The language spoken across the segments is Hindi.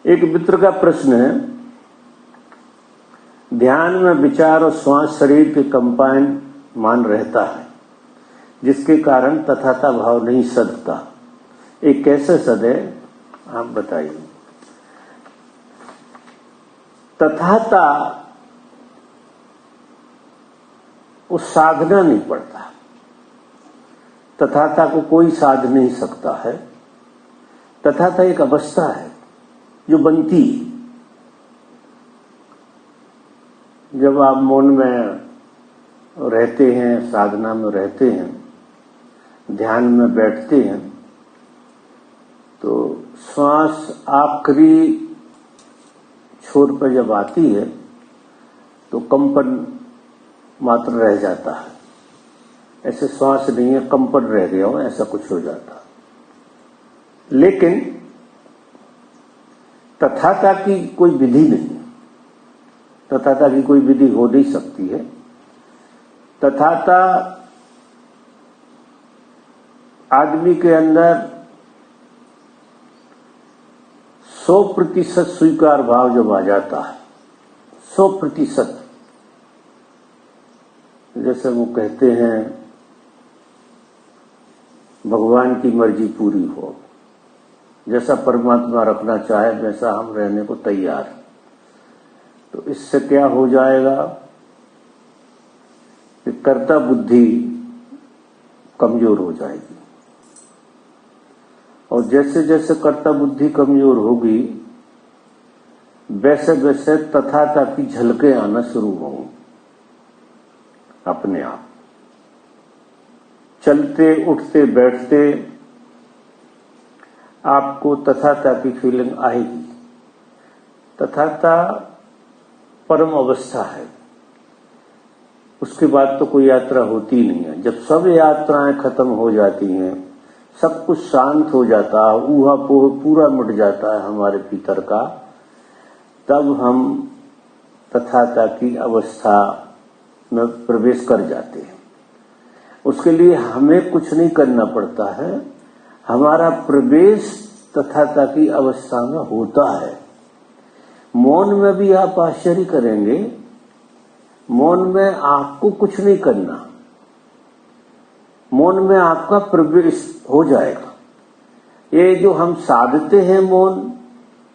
एक मित्र का प्रश्न है, ध्यान में विचार और श्वास शरीर के कंपायन मान रहता है, जिसके कारण तथाता भाव नहीं सदता। एक कैसे सदे, आप बताइए। तथाता उस साधना नहीं पड़ता, तथाता को कोई साध नहीं सकता है। तथाता एक अवस्था है जो बनती है जब आप मौन में रहते हैं, साधना में रहते हैं, ध्यान में बैठते हैं, तो श्वास आखिरी छोर पर जब आती है तो कंपन मात्र रह जाता है। ऐसे श्वास नहीं है, कंपन रह गया हो, ऐसा कुछ हो जाता। लेकिन तथाता की कोई विधि नहीं, तथाता की कोई विधि हो नहीं सकती है। तथाता आदमी के अंदर 100% स्वीकार भाव जब आ जाता है, 100%, जैसे वो कहते हैं भगवान की मर्जी पूरी हो, जैसा परमात्मा रखना चाहे वैसा हम रहने को तैयार हैं। तो इससे क्या हो जाएगा कि कर्ता बुद्धि कमजोर हो जाएगी, और जैसे जैसे कर्ता बुद्धि कमजोर होगी वैसे वैसे तथाता की झलकें आना शुरू होंगी अपने आप। चलते उठते बैठते आपको तथाता की फीलिंग आएगी। तथाता परम अवस्था है, उसके बाद तो कोई यात्रा होती नहीं है। जब सब यात्राएं खत्म हो जाती हैं, सब कुछ शांत हो जाता है, ऊहापोह पूरा मिट जाता है हमारे भीतर का, तब हम तथाता की अवस्था में प्रवेश कर जाते हैं। उसके लिए हमें कुछ नहीं करना पड़ता है, हमारा प्रवेश तथाता की अवस्था में होता है। मौन में भी आप आश्चर्य करेंगे, मौन में आपको कुछ नहीं करना, मौन में आपका प्रवेश हो जाएगा। ये जो हम साधते हैं मौन,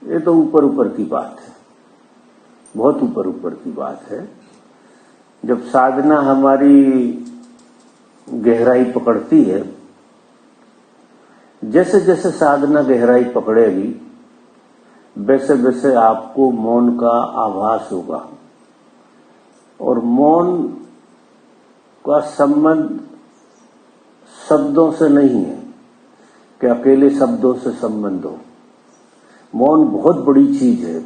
ये तो ऊपर ऊपर की बात है, बहुत ऊपर ऊपर की बात है। जब साधना हमारी गहराई पकड़ती है, जैसे जैसे साधना गहराई पकड़ेगी वैसे वैसे आपको मौन का आभास होगा। और मौन का संबंध शब्दों से नहीं है कि अकेले शब्दों से संबंध हो। मौन बहुत बड़ी चीज है।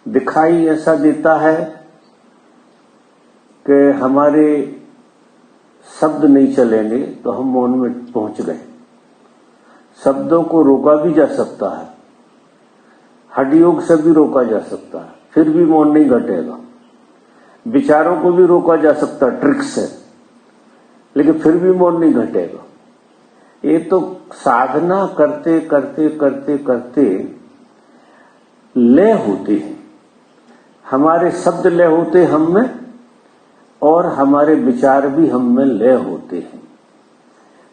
दिखाई ऐसा देता है कि हमारे शब्द नहीं चलेंगे तो हम मौन में पहुंच गए। शब्दों को रोका भी जा सकता है, हठयोग से भी रोका जा सकता है, फिर भी मौन नहीं घटेगा। विचारों को भी रोका जा सकता है ट्रिक से, लेकिन फिर भी मौन नहीं घटेगा। ये तो साधना करते करते करते करते लय होते हैं, हमारे शब्द लय होते हम में, और हमारे विचार भी हम में लय होते हैं।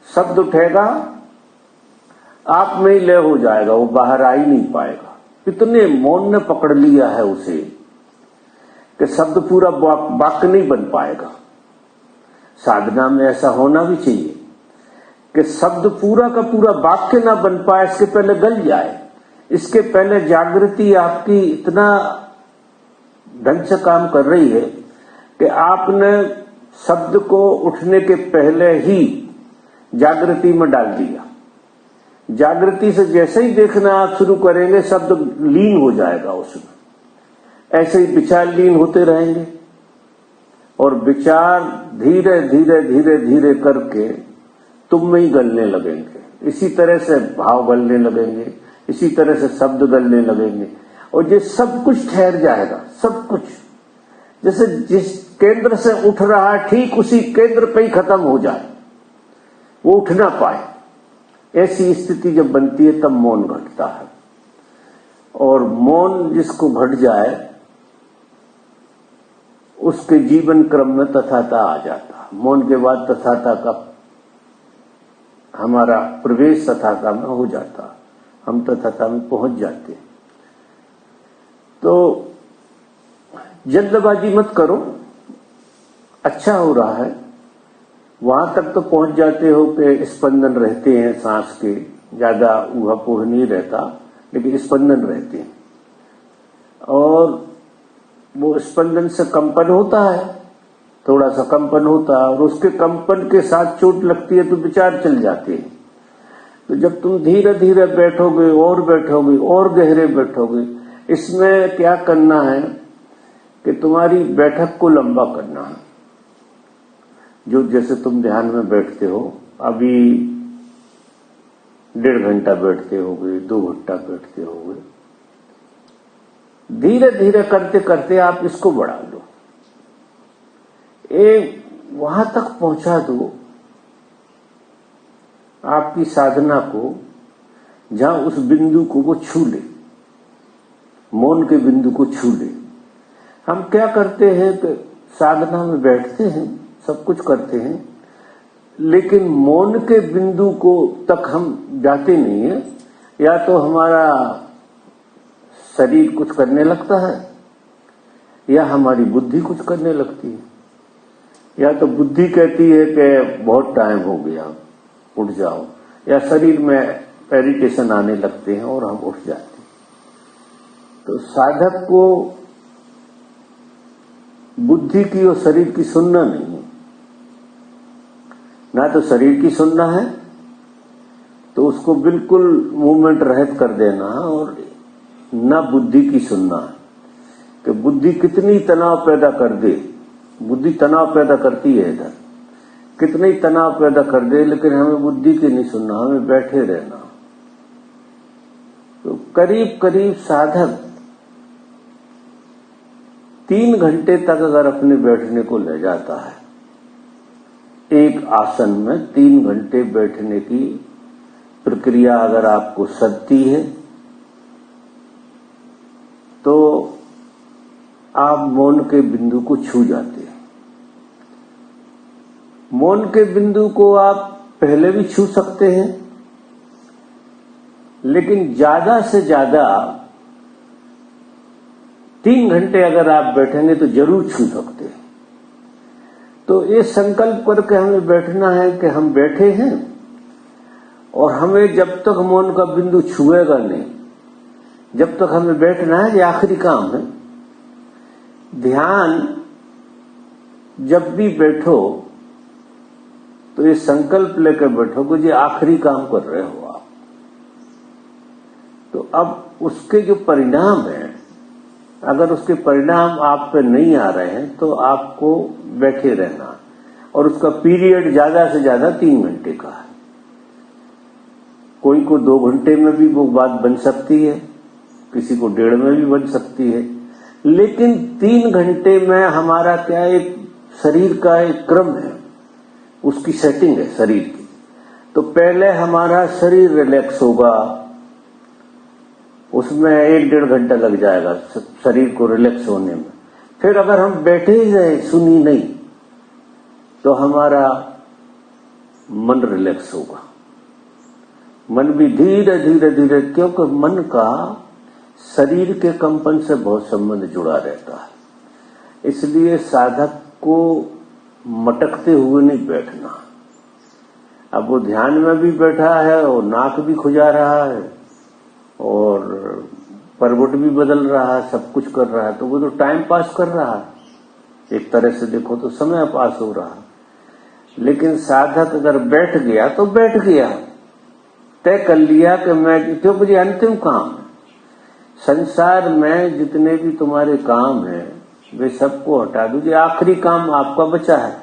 शब्द उठेगा, आप में ही लय हो जाएगा, वो बाहर आ ही नहीं पाएगा। इतने मौन ने पकड़ लिया है उसे कि शब्द पूरा वाक्य नहीं बन पाएगा। साधना में ऐसा होना भी चाहिए कि शब्द पूरा का पूरा वाक्य ना बन पाए, इसके पहले गल जाए, इसके पहले जागृति आपकी इतना ढंग से काम कर रही है कि आपने शब्द को उठने के पहले ही जागृति में डाल दिया। जागृति से जैसे ही देखना आप शुरू करेंगे, शब्द लीन हो जाएगा उसमें। ऐसे ही विचार लीन होते रहेंगे, और विचार धीरे धीरे धीरे धीरे करके तुम में ही गलने लगेंगे। इसी तरह से भाव गलने लगेंगे, इसी तरह से शब्द गलने लगेंगे, और ये सब कुछ ठहर जाएगा। सब कुछ जैसे जिस केंद्र से उठ रहा है, ठीक उसी केंद्र पे ही खत्म हो जाए, वो उठ ना पाए। ऐसी स्थिति जब बनती है तब मौन घटता है। और मौन जिसको घट जाए उसके जीवन क्रम में तथाता आ जाता। मौन के बाद तथाता का हमारा प्रवेश तथाता में हो जाता, हम तथाता में पहुंच जाते। तो जल्दबाजी मत करो, अच्छा हो रहा है, वहां तक तो पहुंच जाते हो कि स्पंदन रहते हैं सांस के, ज्यादा ऊहापोह नहीं रहता लेकिन स्पंदन रहते हैं, और वो स्पंदन से कंपन होता है, थोड़ा सा कंपन होता है, और उसके कंपन के साथ चोट लगती है तो विचार चल जाते हैं। तो जब तुम धीरे धीरे बैठोगे और गहरे बैठोगे, इसमें क्या करना है कि तुम्हारी बैठक को लंबा करना है। जो जैसे तुम ध्यान में बैठते हो, अभी 1.5 घंटा बैठते होगे, 2 घंटा बैठते होगे, धीरे धीरे करते करते आप इसको बढ़ा लो, वहां तक पहुंचा दो आपकी साधना को जहां उस बिंदु को वो छू ले, मौन के बिंदु को छू ले। हम क्या करते हैं कि साधना में बैठते हैं, सब कुछ करते हैं, लेकिन मौन के बिंदु को तक हम जाते नहीं है। या तो हमारा शरीर कुछ करने लगता है, या हमारी बुद्धि कुछ करने लगती है, या तो बुद्धि कहती है कि बहुत टाइम हो गया, उठ जाओ, या शरीर में इरिटेशन आने लगते हैं और हम उठ जाते हैं। तो साधक को बुद्धि की और शरीर की सुनना नहीं है, ना तो शरीर की सुनना है, तो उसको बिल्कुल मूवमेंट रहित कर देना, और ना बुद्धि की सुनना है कि बुद्धि कितनी तनाव पैदा कर दे। बुद्धि तनाव पैदा करती है, इधर कितनी तनाव पैदा कर दे, लेकिन हमें बुद्धि की नहीं सुनना, हमें बैठे रहना। तो करीब करीब साधक 3 घंटे तक अगर अपने बैठने को ले जाता है, एक आसन में 3 घंटे बैठने की प्रक्रिया अगर आपको सदती है, तो आप मौन के बिंदु को छू जाते हैं। मौन के बिंदु को आप पहले भी छू सकते हैं, लेकिन ज्यादा से ज्यादा 3 घंटे अगर आप बैठेंगे तो जरूर छू सकते हैं। तो ये संकल्प करके हमें बैठना है कि हम बैठे हैं, और हमें जब तक मौन का बिंदु छुएगा नहीं, जब तक हमें बैठना है, ये आखिरी काम है। ध्यान जब भी बैठो तो ये संकल्प लेकर बैठो कि ये आखिरी काम कर रहे हो आप। तो अब उसके जो परिणाम है, अगर उसके परिणाम आप पे नहीं आ रहे हैं तो आपको बैठे रहना, और उसका पीरियड ज्यादा से ज्यादा 3 घंटे का है। कोई को 2 घंटे में भी वो बात बन सकती है, किसी को 1.5 में भी बन सकती है, लेकिन 3 घंटे में हमारा क्या एक शरीर का एक क्रम है, उसकी सेटिंग है शरीर की। तो पहले हमारा शरीर रिलैक्स होगा, उसमें 1-1.5 घंटा लग जाएगा शरीर को रिलैक्स होने में। फिर अगर हम बैठे ही रहे, सुनी नहीं, तो हमारा मन रिलैक्स होगा। मन भी धीरे धीरे धीरे, क्योंकि मन का शरीर के कंपन से बहुत संबंध जुड़ा रहता है, इसलिए साधक को मटकते हुए नहीं बैठना। अब वो ध्यान में भी बैठा है और नाक भी खुजा रहा है और परवट भी बदल रहा है, सब कुछ कर रहा है, तो वो तो टाइम पास कर रहा है। एक तरह से देखो तो समय पास हो रहा है। लेकिन साधक अगर बैठ गया तो बैठ गया, तय कर लिया कि मैं, क्यों, मुझे अंतिम काम, संसार में जितने भी तुम्हारे काम हैं वे सबको हटा दीजिए, आखिरी काम आपका बचा है।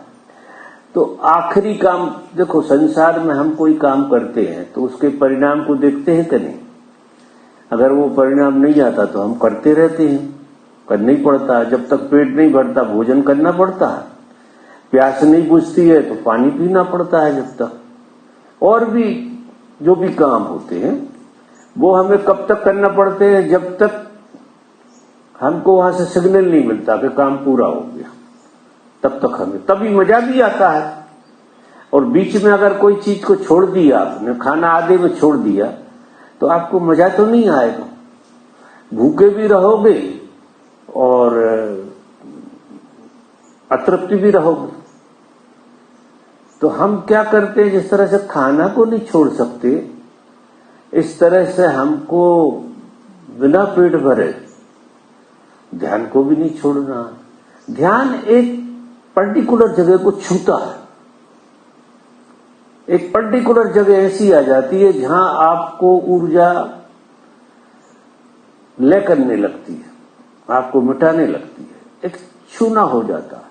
तो आखिरी काम देखो, संसार में हम कोई काम करते हैं तो उसके परिणाम को देखते हैं कि नहीं। अगर वो परिणाम नहीं आता तो हम करते रहते हैं, करना ही पड़ता है। जब तक पेट नहीं भरता भोजन करना पड़ता है, प्यास नहीं बुझती है तो पानी पीना पड़ता है जब तक, और भी जो भी काम होते हैं वो हमें कब तक करना पड़ते हैं, जब तक हमको वहां से सिग्नल नहीं मिलता कि काम पूरा हो गया, तब तक हमें, तभी मजा भी आता है। और बीच में अगर कोई चीज को छोड़ दिया आपने, खाना आधे में छोड़ दिया, तो आपको मजा तो नहीं आएगा, भूखे भी रहोगे और अतृप्ति भी रहोगे। तो हम क्या करते हैं, जिस तरह से खाना को नहीं छोड़ सकते, इस तरह से हमको बिना पेट भरे ध्यान को भी नहीं छोड़ना। ध्यान एक पर्टिकुलर जगह को छूता है, एक पर्टिकुलर जगह ऐसी आ जाती है जहां आपको ऊर्जा ले करने लगती है, आपको मिटाने लगती है, एक छूना हो जाता है।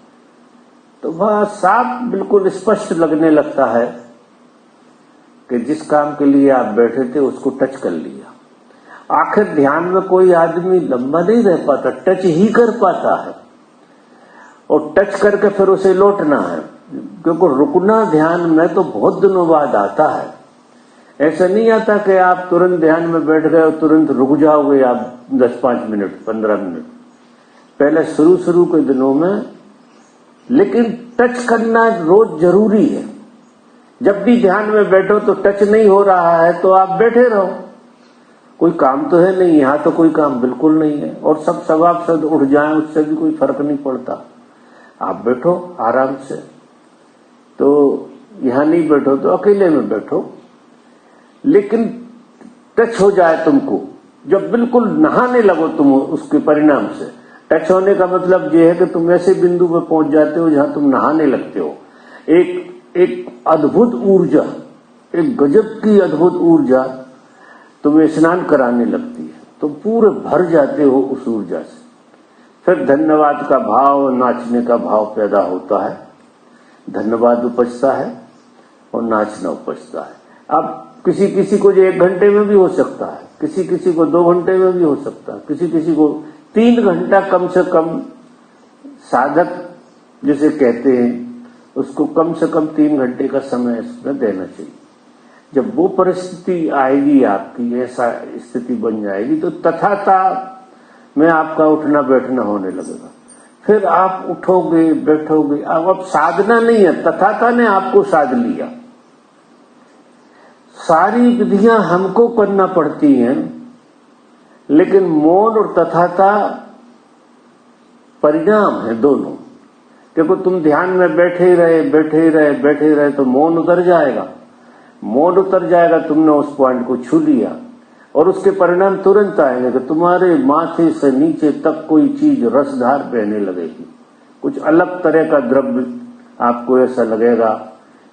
तो वह साफ बिल्कुल स्पष्ट लगने लगता है कि जिस काम के लिए आप बैठे थे उसको टच कर लिया। आखिर ध्यान में कोई आदमी लंबा नहीं रह पाता, टच ही कर पाता है, और टच करके फिर उसे लौटना है, क्योंकि रुकना ध्यान में तो बहुत दिनों बाद आता है। ऐसा नहीं आता कि आप तुरंत ध्यान में बैठ गए और तुरंत रुक जाओगे आप 10-5 मिनट 15 मिनट, पहले शुरू के दिनों में। लेकिन टच करना रोज जरूरी है। जब भी ध्यान में बैठो तो टच नहीं हो रहा है तो आप बैठे रहो, कोई काम तो है नहीं, यहां तो कोई काम बिल्कुल नहीं है, और सब सवाब उठ जाए उससे भी कोई फर्क नहीं पड़ता। आप बैठो आराम से, तो यहां नहीं बैठो तो अकेले में बैठो, लेकिन टच हो जाए तुमको, जब बिल्कुल नहाने लगो तुम उसके परिणाम से। टच होने का मतलब ये है कि तुम ऐसे बिंदु पर पहुंच जाते हो जहां तुम नहाने लगते हो। एक अद्भुत ऊर्जा, एक गजब की अद्भुत ऊर्जा तुम्हें स्नान कराने लगती है, तुम पूरे भर जाते हो उस ऊर्जा से। फिर धन्यवाद का भाव, नाचने का भाव पैदा होता है, धन्यवाद उपजता है और नाचना उपजता है। अब किसी किसी को जो 1 घंटे में भी हो सकता है, किसी किसी को 2 घंटे में भी हो सकता है, किसी किसी को 3 घंटा कम से कम, साधक जिसे कहते हैं उसको कम से कम 3 घंटे का समय इसमें देना चाहिए। जब वो परिस्थिति आएगी आपकी, ऐसा स्थिति बन जाएगी, तो तथाता में आपका उठना बैठना होने लगेगा। फिर आप उठोगे बैठोगे। अब साधना नहीं है, तथाता ने आपको साध लिया। सारी विधियां हमको करना पड़ती हैं, लेकिन मौन और तथाता परिणाम है दोनों। क्योंकि तुम ध्यान में बैठे रहे तो मौन उतर जाएगा, मौन उतर जाएगा, तुमने उस पॉइंट को छू लिया, और उसके परिणाम तुरंत आएंगे कि तुम्हारे माथे से नीचे तक कोई चीज रसधार बहने लगेगी, कुछ अलग तरह का द्रव्य आपको ऐसा लगेगा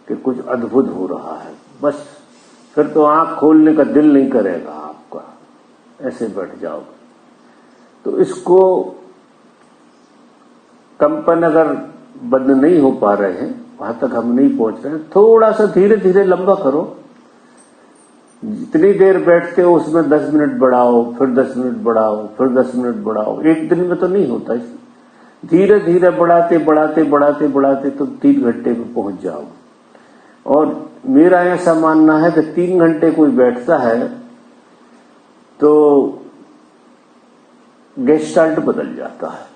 कि कुछ अद्भुत हो रहा है। बस फिर तो आंख खोलने का दिल नहीं करेगा आपका, ऐसे बैठ जाओगे। तो इसको कंपन अगर बंद नहीं हो पा रहे हैं, वहां तक हम नहीं पहुंच रहे हैं, थोड़ा सा धीरे धीरे लंबा करो। जितनी देर बैठते हो उसमें 10 मिनट बढ़ाओ, फिर 10 मिनट बढ़ाओ, फिर 10 मिनट बढ़ाओ। एक दिन में तो नहीं होता, धीरे धीरे बढ़ाते तुम 3 घंटे में पहुंच जाओगे। और मेरा ऐसा मानना है कि 3 घंटे कोई बैठता है तो गेस्टाल्ट बदल जाता है।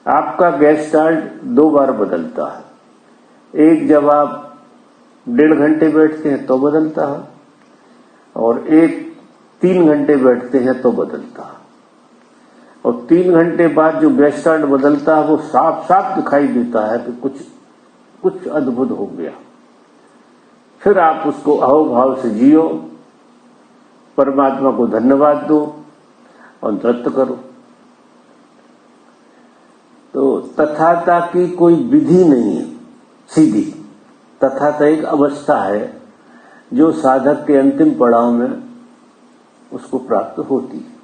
आपका गेस्टाल्ट 2 बार बदलता है। एक जब आप 1.5 घंटे बैठते हैं तो बदलता है, और एक 3 घंटे बैठते हैं तो बदलता है। और 3 घंटे बाद जो गेस्टाल्ट बदलता है वो साफ साफ दिखाई देता है कि कुछ अद्भुत हो गया। फिर आप उसको अहोभाव से जियो, परमात्मा को धन्यवाद दो और नृत्य करो। तो तथाता की कोई विधि नहीं है सीधी, तथाता एक अवस्था है जो साधक के अंतिम पड़ाव में उसको प्राप्त होती है।